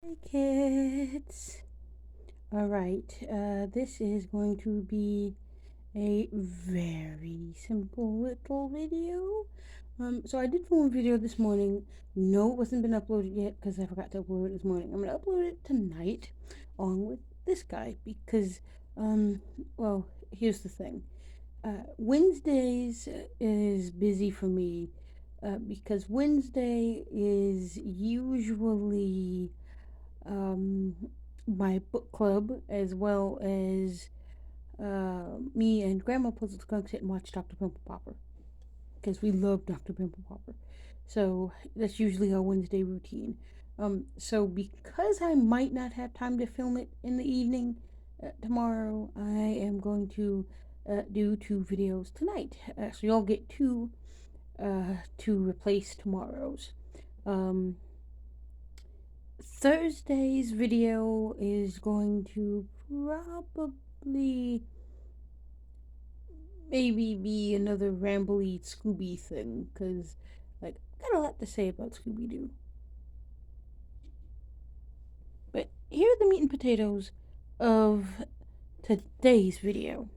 Hey kids! Alright, this is going to be a very simple little video. So I did film a video this morning. No, it wasn't been uploaded yet because I forgot to upload it this morning. I'm gonna upload it tonight along with this guy because, well, here's the thing. Wednesdays is busy for me because Wednesday is usually um, my book club, as well as me and Grandma Puzzle's going to sit and watch Dr. Pimple Popper because we love Dr. Pimple Popper. So that's usually our Wednesday routine. So because I might not have time to film it in the evening tomorrow, I am going to do 2 videos tonight. So y'all get two to replace tomorrow's. Um, Thursday's video is going to probably maybe be another rambly Scooby thing, because, like, I got a lot to say about Scooby Doo. But here are the meat and potatoes of today's video.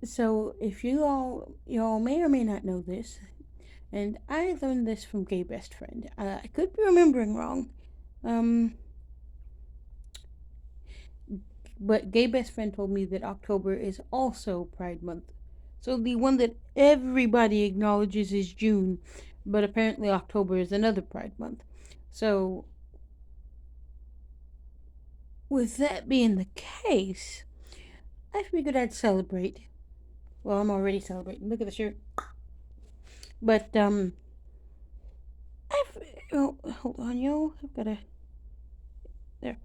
So, if y'all may or may not know this, and I learned this from Gay Best Friend. I could be remembering wrong. But Gay Best Friend told me that October is also Pride Month. So the one that everybody acknowledges is June, but apparently October is another Pride Month. So, with that being the case, I figured I'd celebrate. Well, I'm already celebrating. Look at the shirt. But, oh, hold on, yo. I've gotta. There.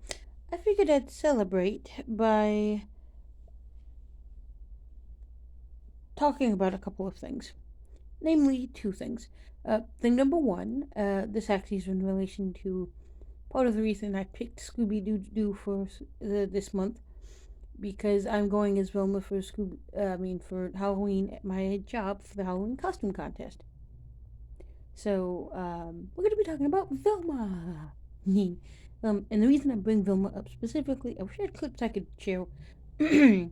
I figured I'd celebrate by talking about a couple of things. Namely, 2 things. Thing number one, this actually is in relation to part of the reason I picked Scooby Doo for this month, because I'm going as Velma for for Halloween at my job for the Halloween costume contest. So we're gonna be talking about Velma. And the reason I bring Velma up specifically, I wish I had clips I could share. I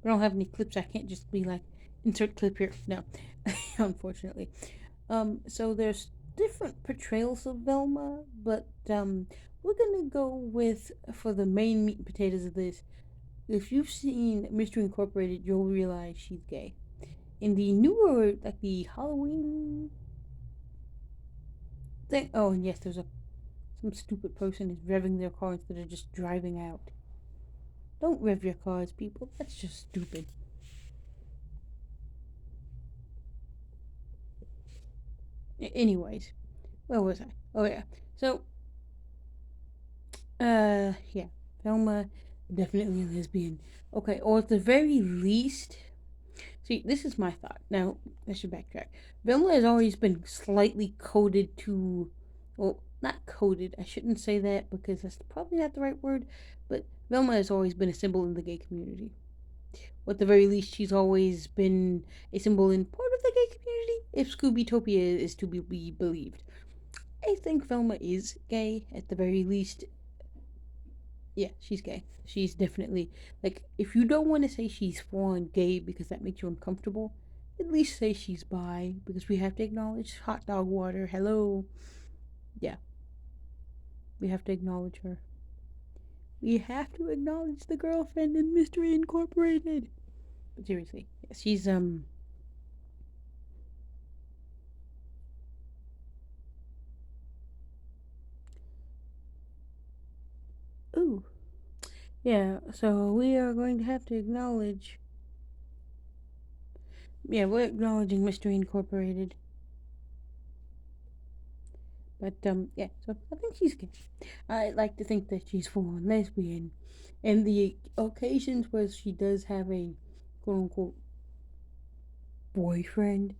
don't have any clips. I can't just be like, insert clip here. No, unfortunately. So there's different portrayals of Velma, but we're gonna go with, for the main meat and potatoes of this. If you've seen Mystery Incorporated, you'll realize she's gay. In the newer, like the Halloween thing. Oh, and yes, there's some stupid person is revving their car instead of just driving out. Don't rev your cars, people. That's just stupid. Anyways, where was I? Oh yeah. So, yeah, Velma, definitely a lesbian. Okay, or at the very least, see, this is my thought. Now, I should backtrack. Velma has always been slightly coded to, well, not coded. I shouldn't say that because that's probably not the right word. But Velma has always been a symbol in the gay community. Or at the very least, she's always been a symbol in part of the gay community, if scoobytopia is to be believed. I think Velma is gay, at the very least. Yeah, she's gay. She's definitely, like, if you don't want to say she's full on gay because that makes you uncomfortable, at least say she's bi, because we have to acknowledge hot dog water. Hello. Yeah, we have to acknowledge her. We have to acknowledge the girlfriend in Mystery Incorporated. But seriously, yeah, she's ooh. Yeah, so we are going to have to acknowledge, yeah, we're acknowledging Mystery Incorporated. But yeah, so I think she's gay. I like to think that she's full on lesbian. And the occasions where she does have a quote unquote boyfriend.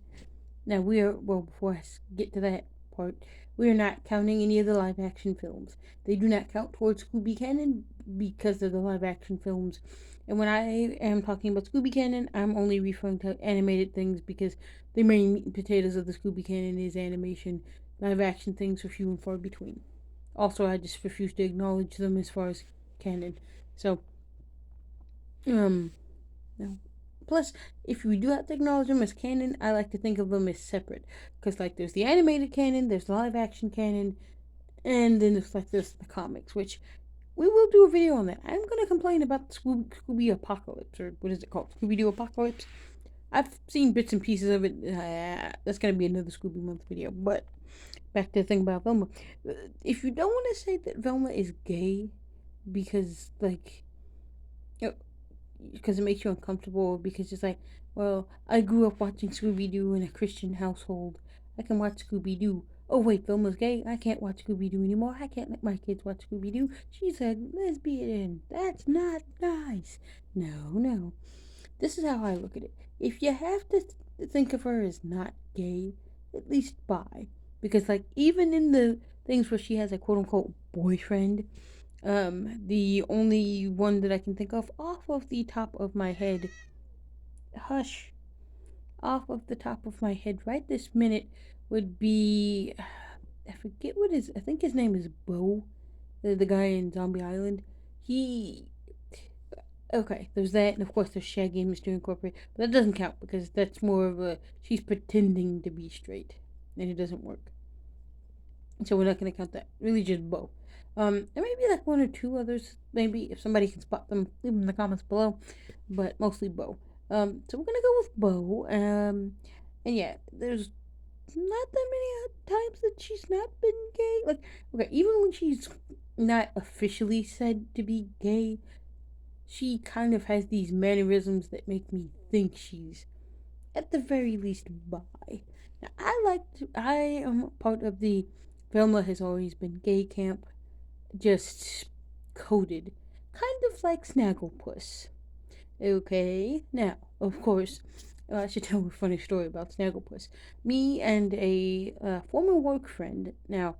Now we are, well, before I get to that part, we are not counting any of the live action films. They do not count towards Scooby Canon because they're the live action films. And when I am talking about Scooby Canon, I'm only referring to animated things because the main meat and potatoes of the Scooby Canon is animation. Live action things are few and far between. Also, I just refuse to acknowledge them as far as canon. So, um, no. Plus, if we do have to acknowledge them as canon, I like to think of them as separate. Because, like, there's the animated canon, there's live action canon, and then there's, like, there's the comics, which we will do a video on that. I'm going to complain about the Scooby Apocalypse, or what is it called? Scooby Doo Apocalypse. I've seen bits and pieces of it. That's going to be another Scooby Month video. But back to the thing about Velma. If you don't want to say that Velma is gay because, like, because it makes you uncomfortable, because it's like, well, I grew up watching Scooby Doo in a Christian household. I can watch Scooby Doo. Oh, wait, Velma's gay. I can't watch Scooby Doo anymore. I can't let my kids watch Scooby Doo. She's a lesbian. That's not nice. No, no. This is how I look at it. If you have to think of her as not gay, at least bi. Because, like, even in the things where she has a quote unquote boyfriend, the only one that I can think of off of the top of my head, hush, off of the top of my head right this minute would be, I forget what his, I think his name is Bo, the guy in Zombie Island. He, okay, there's that, and of course there's Shaggy and Mystery Incorporated, but that doesn't count because that's more of a, she's pretending to be straight, and it doesn't work. So we're not going to count that. Really just Bo. There may be like one or two others, maybe, if somebody can spot them, leave them in the comments below, but mostly Bo. So we're going to go with Bo, and yeah, there's not that many times that she's not been gay. Like, okay, even when she's not officially said to be gay, she kind of has these mannerisms that make me think she's, at the very least, bi. Now, I am part of the Velma has always been gay camp, just coded. Kind of like Snagglepuss. Okay, now, of course, I should tell a funny story about Snagglepuss. Me and a former work friend. Now,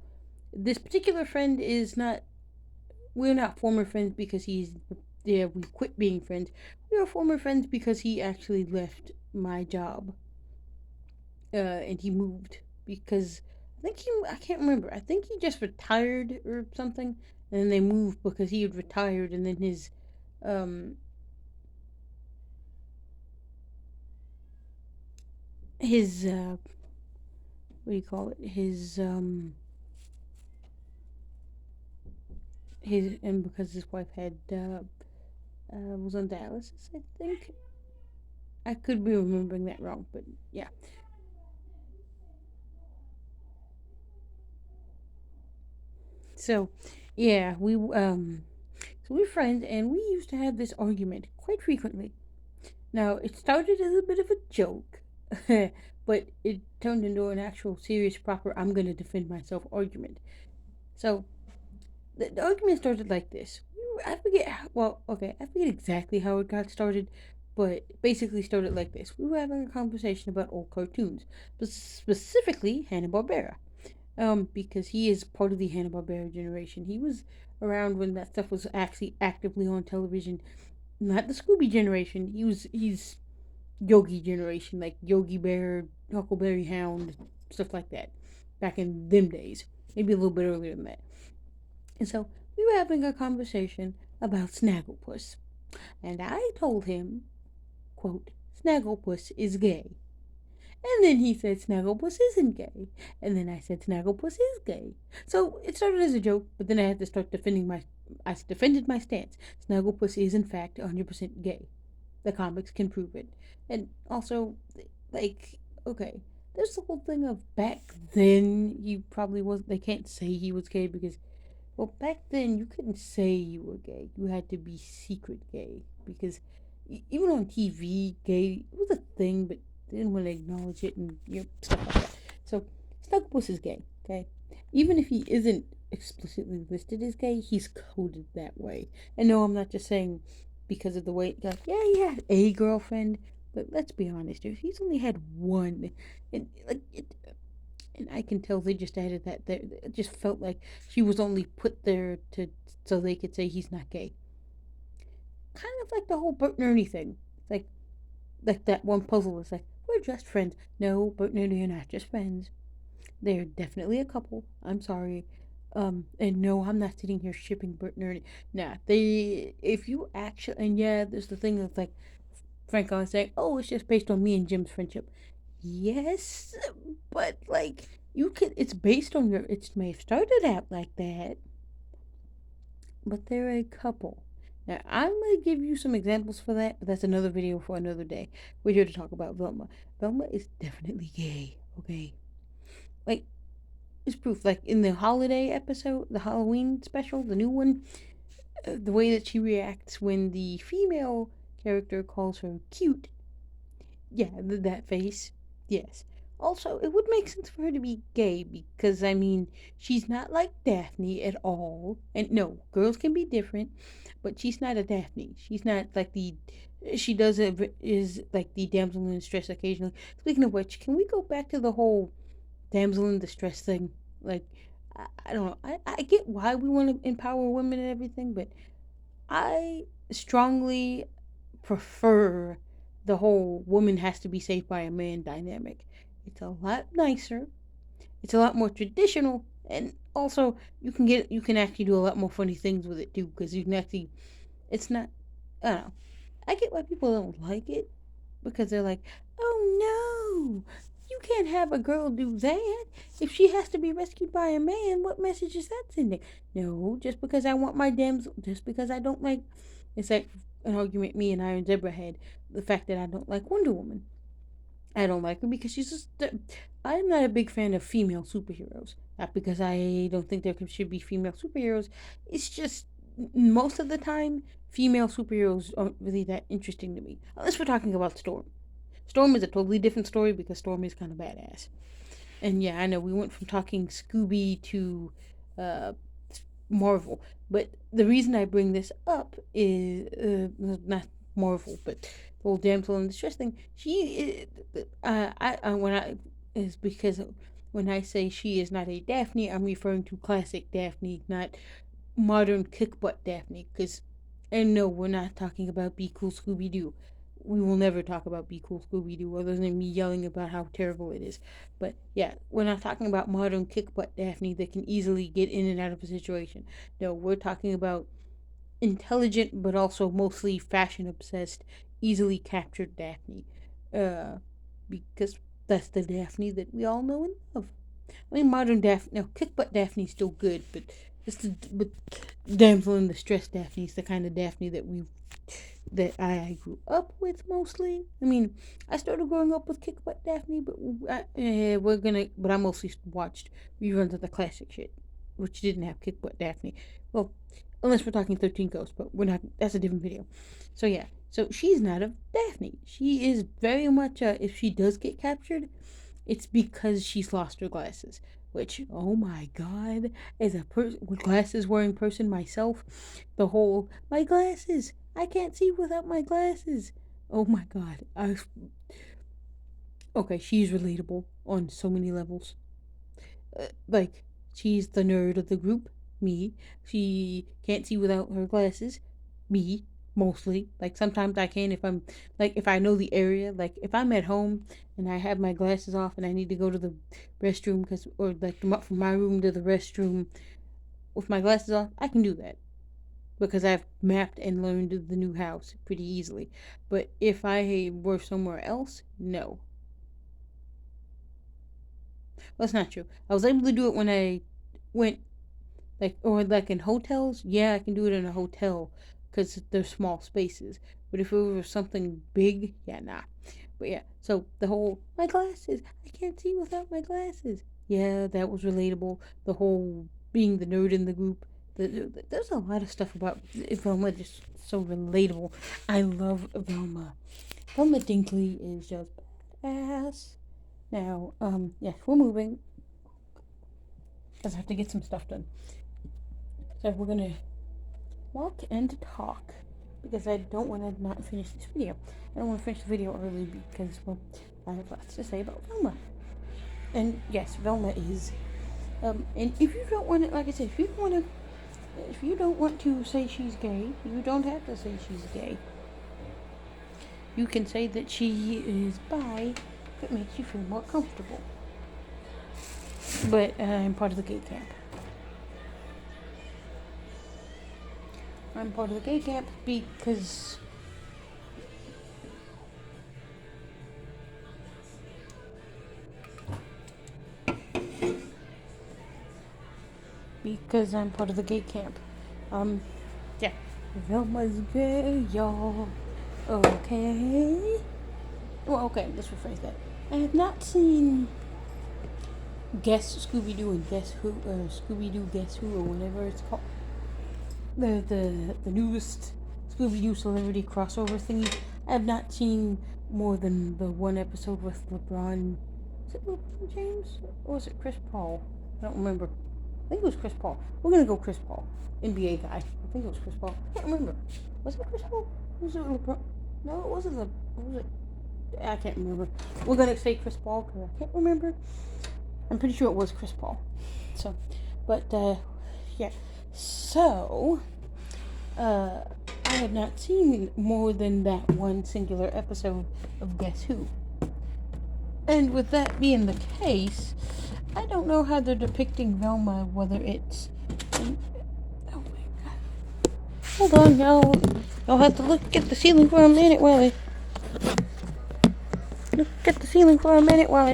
this particular friend is not, we're not former friends because he's, yeah, we quit being friends. We are former friends because he actually left my job. And he moved because I can't remember. I think he just retired or something, and then they moved because he had retired, and then um, his what do you call it? His and because his wife had was on dialysis, I think. I could be remembering that wrong, but yeah. So, yeah, so we're friends, and we used to have this argument quite frequently. Now, it started as a bit of a joke, but it turned into an actual serious, proper, I'm going to defend myself argument. So, the argument started like this. I forget, well, okay, I forget exactly how it got started, but it basically started like this. We were having a conversation about old cartoons, but specifically Hanna-Barbera. Because he is part of the Hanna-Barbera generation. He was around when that stuff was actually actively on television. Not the Scooby generation. He's Yogi generation, like Yogi Bear, Huckleberry Hound, stuff like that. Back in them days, maybe a little bit earlier than that. And so we were having a conversation about Snagglepuss, and I told him, quote, Snagglepuss is gay. And then he said Snagglepuss isn't gay. And then I said Snagglepuss is gay. So it started as a joke, but then I had to start defending my. I defended my stance. Snagglepuss is in fact 100% gay. The comics can prove it. And also, like, okay, there's the whole thing of back then you probably was. They can't say he was gay because, well, back then you couldn't say you were gay. You had to be secret gay because even on TV, gay was a thing, but they didn't want to acknowledge it and stuff like that. So Snugglepuss is gay, okay? Even if he isn't explicitly listed as gay, he's coded that way. And no, I'm not just saying because of the way it got. Yeah, he had a girlfriend, but let's be honest, if he's only had one, and like and I can tell they just added that there. It just felt like she was only put there to so they could say he's not gay. Kind of like the whole Bert and Ernie thing. Like that one puzzle is like, we're just friends. No, Bert and Ernie are not just friends. They're definitely a couple. I'm sorry. And no, I'm not sitting here shipping Brittany. Nah, if you actually, and yeah, there's the thing that's like, Frank always saying, oh, it's just based on me and Jim's friendship. Yes, but like, it's based on it may have started out like that, but they're a couple. Now, I'm going to give you some examples for that, but that's another video for another day. We're here to talk about Velma. Velma is definitely gay, okay? Like, it's proof. Like, in the holiday episode, the Halloween special, the new one, the way that she reacts when the female character calls her cute. Yeah, that face. Yes. Also, it would make sense for her to be gay because, I mean, she's not like Daphne at all. And no, girls can be different, but she's not a Daphne. She's not like the. She does is like the damsel in distress occasionally. Speaking of which, can we go back to the whole damsel in distress thing? Like, I don't know. I get why we want to empower women and everything, but I strongly prefer the whole woman has to be saved by a man dynamic. It's a lot nicer. It's a lot more traditional, and also you can actually do a lot more funny things with it too because you can actually it's not I don't know. I get why people don't like it because they're like, oh no, you can't have a girl do that. If she has to be rescued by a man, what message is that sending? No, just because I want my damsel, just because I don't like, it's like an argument me and Iron Zebra had, the fact that I don't like Wonder Woman. I don't like her because she's just. I'm not a big fan of female superheroes. Not because I don't think there should be female superheroes. It's just most of the time, female superheroes aren't really that interesting to me. Unless we're talking about Storm. Storm is a totally different story because Storm is kind of badass. And yeah, I know we went from talking Scooby to uh, Marvel, but the reason I bring this up is not Marvel, but the whole damsel in distress thing. I when I is because when I say she is not a Daphne, I'm referring to classic Daphne, not modern kick butt Daphne. Because, and no, we're not talking about Be Cool Scooby Doo. We will never talk about Be Cool Scooby Doo other than me yelling about how terrible it is. But yeah, we're not talking about modern kick butt Daphne that can easily get in and out of a situation. No, we're talking about intelligent but also mostly fashion obsessed, easily captured Daphne. Uh, because that's the Daphne that we all know and love. I mean, modern Daphne, no, kick butt Daphne's still good, but but damsel in distress Daphne's the kind of Daphne that I grew up with mostly. I mean, I started growing up with Kick Butt Daphne, but but I mostly watched reruns of the classic shit, which didn't have Kick Butt Daphne. Well, unless we're talking 13 Ghosts, but we're not. That's a different video. So yeah, so she's not a Daphne. She is very much if she does get captured, it's because she's lost her glasses. Which, oh my god, as a glasses wearing person myself, the whole my glasses, I can't see without my glasses. Oh my god, okay, she's relatable on so many levels. Like, she's the nerd of the group, me. She can't see without her glasses, me, mostly. Like, sometimes I can if I'm, like, if I know the area. Like, if I'm at home and I have my glasses off and I need to go to the restroom, or, like, from my room to the restroom with my glasses off, I can do that. Because I've mapped and learned the new house pretty easily. But if I were somewhere else, no. That's not true. I was able to do it when I went, like, or like in hotels. Yeah, I can do it in a hotel because they're small spaces. But if it was something big, yeah, nah. But yeah, so the whole my glasses, I can't see without my glasses. Yeah, that was relatable. The whole being the nerd in the group. There's a lot of stuff about Velma just so relatable. I love Velma. Velma Dinkley is just ass. Now, yeah, we're moving. Because I have to get some stuff done. So we're gonna walk and talk. Because I don't want to not finish this video. I don't want to finish the video early because, well, I have lots to say about Velma. And yes, Velma is. And if you don't want to, like I said, if you don't want to say she's gay, you don't have to say she's gay. You can say that she is bi if it makes you feel more comfortable. But I'm part of the gay camp. I'm part of the gay camp because I'm part of the gay camp. Yeah. Velma's gay, y'all. Okay. Well, okay, let's rephrase that. I have not seen Guess Scooby-Doo and Guess Who, or Scooby-Doo Guess Who, or whatever it's called. The newest Scooby-Doo celebrity crossover thingy. I have not seen more than the one episode with LeBron. Is it LeBron James? Or was it Chris Paul? I don't remember. I think it was Chris Paul. We're gonna go Chris Paul. NBA guy. I think it was Chris Paul. I can't remember. Was it Chris Paul? Was it LeBron? No, it wasn't was it? I can't remember. We're gonna say Chris Paul because I can't remember. I'm pretty sure it was Chris Paul. So, but yeah. So, I have not seen more than that one singular episode of Guess Who. And with that being the case, I don't know how they're depicting Velma, whether it's... oh my god. Hold on, y'all. Y'all have to look at the ceiling for a minute while I... Look at the ceiling for a minute while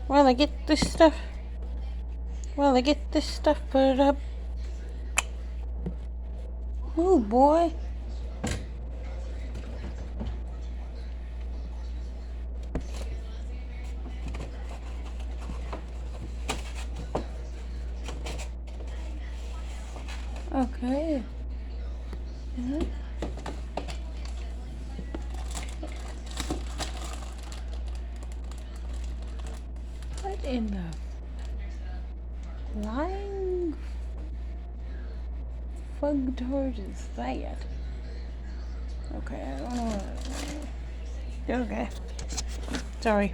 I get this stuff... While I get this stuff put up. Oh boy. Okay. What in the flying fugtard is that? Okay, I don't know. Okay. Sorry.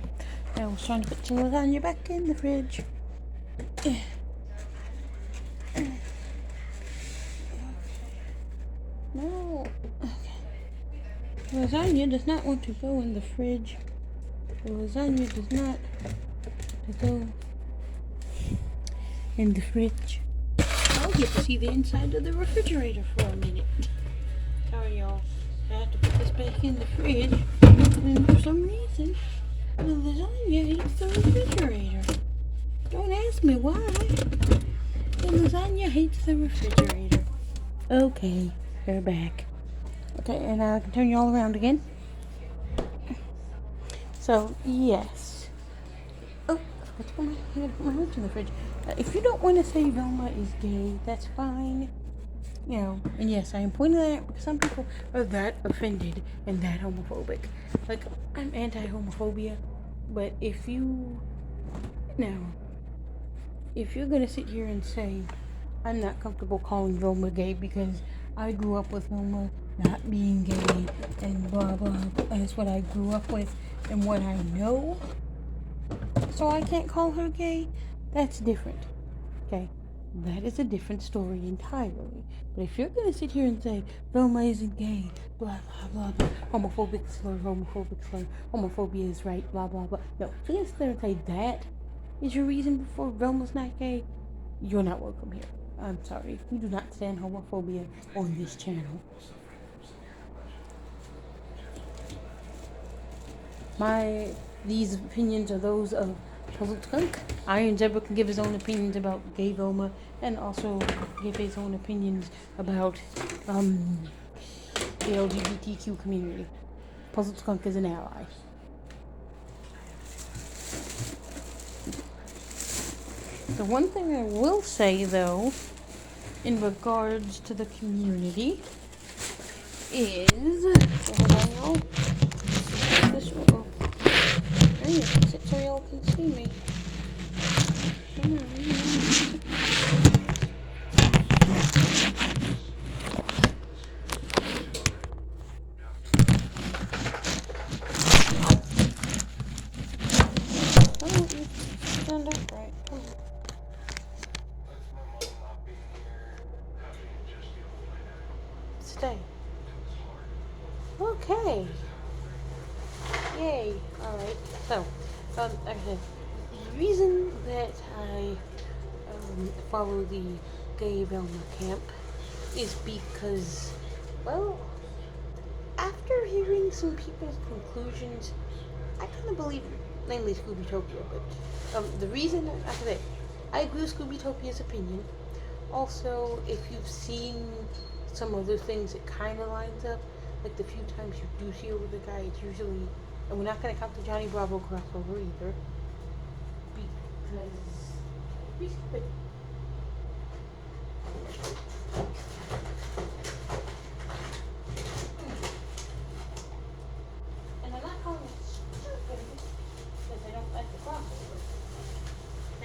I was trying to put some lasagna back in the fridge. No. Okay. Lasagna does not want to go in the fridge. The lasagna does not go in the fridge. I'll get to see the inside of the refrigerator for a minute. Sorry, y'all. I have to put this back in the fridge. And for some reason, the lasagna hates the refrigerator. Don't ask me why. The lasagna hates the refrigerator. Okay, we're back. Okay, and I can turn you all around again. So, yes. Oh, I gotta put my lunch in the fridge. If you don't want to say Velma is gay, that's fine. You know, and yes, I am pointing that out because some people are that offended and that homophobic. Like, I'm anti-homophobia, but if you're gonna sit here and say, I'm not comfortable calling Velma gay because I grew up with Velma not being gay and blah blah, that's what I grew up with and what I know, so I can't call her gay, that's different. Okay, that is a different story entirely. But if you're gonna sit here and say Velma isn't gay, blah blah blah, homophobic slur, homophobia is right, blah blah blah. No, if you're gonna sit there and say that is your reason for Velma's not gay, you're not welcome here. I'm sorry. We do not stand homophobia on this channel. These opinions are those of Puzzled Skunk. Iron Zebra can give his own opinions about gay Velma and also give his own opinions about the LGBTQ community. Puzzled Skunk is an ally. The one thing I will say, though, in regards to the community, is... hold on, y'all. This will... I need to fix it so y'all can see me. Come on. Stand upright. Come on. Stay. Okay. Yay. Alright. So, okay. The reason that I follow the gay Velma camp is because, well, after hearing some people's conclusions, I kind of believe, namely Scoobytopia, but the reason, after that, I agree with Scoobytopia's opinion. Also, if you've seen some other things, it kind of lines up. Like the few times you do see her with a guy, it's usually, and we're not going to count the Johnny Bravo crossover either, because, and I'm not calling it stupid because I don't like the crossover.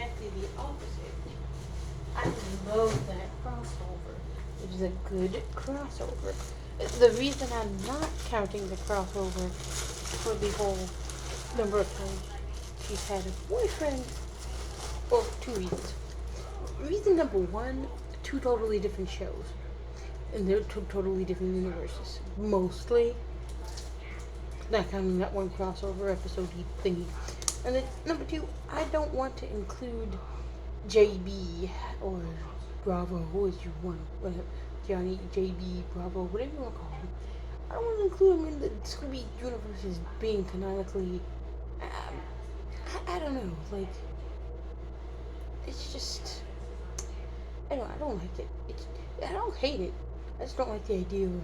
Actually, the opposite. I love that crossover. It is a good crossover. The reason I'm not counting the crossover for the whole number of times she's had a boyfriend, well, two reasons. Reason number one, two totally different shows. And they're two totally different universes. Mostly. Not counting that one crossover episode thingy. And then number two, I don't want to include JB or Bravo, who is you want, whatever, Johnny, JB, Bravo, whatever you want to call him. I don't want to include him in the Scooby universe as being canonically. I don't know, like, it's just, I don't like it. I don't hate it. I just don't like the idea of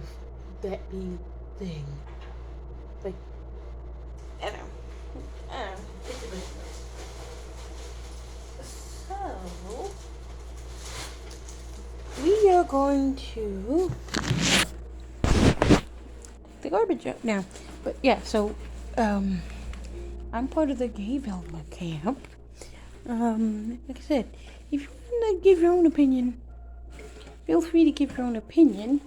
that being a thing. Like, I don't know. It's a bit. So, we are going to the garbage out now. But yeah, so I'm part of the gay Velma camp. Like I said, if you want to give your own opinion, feel free to give your own opinion.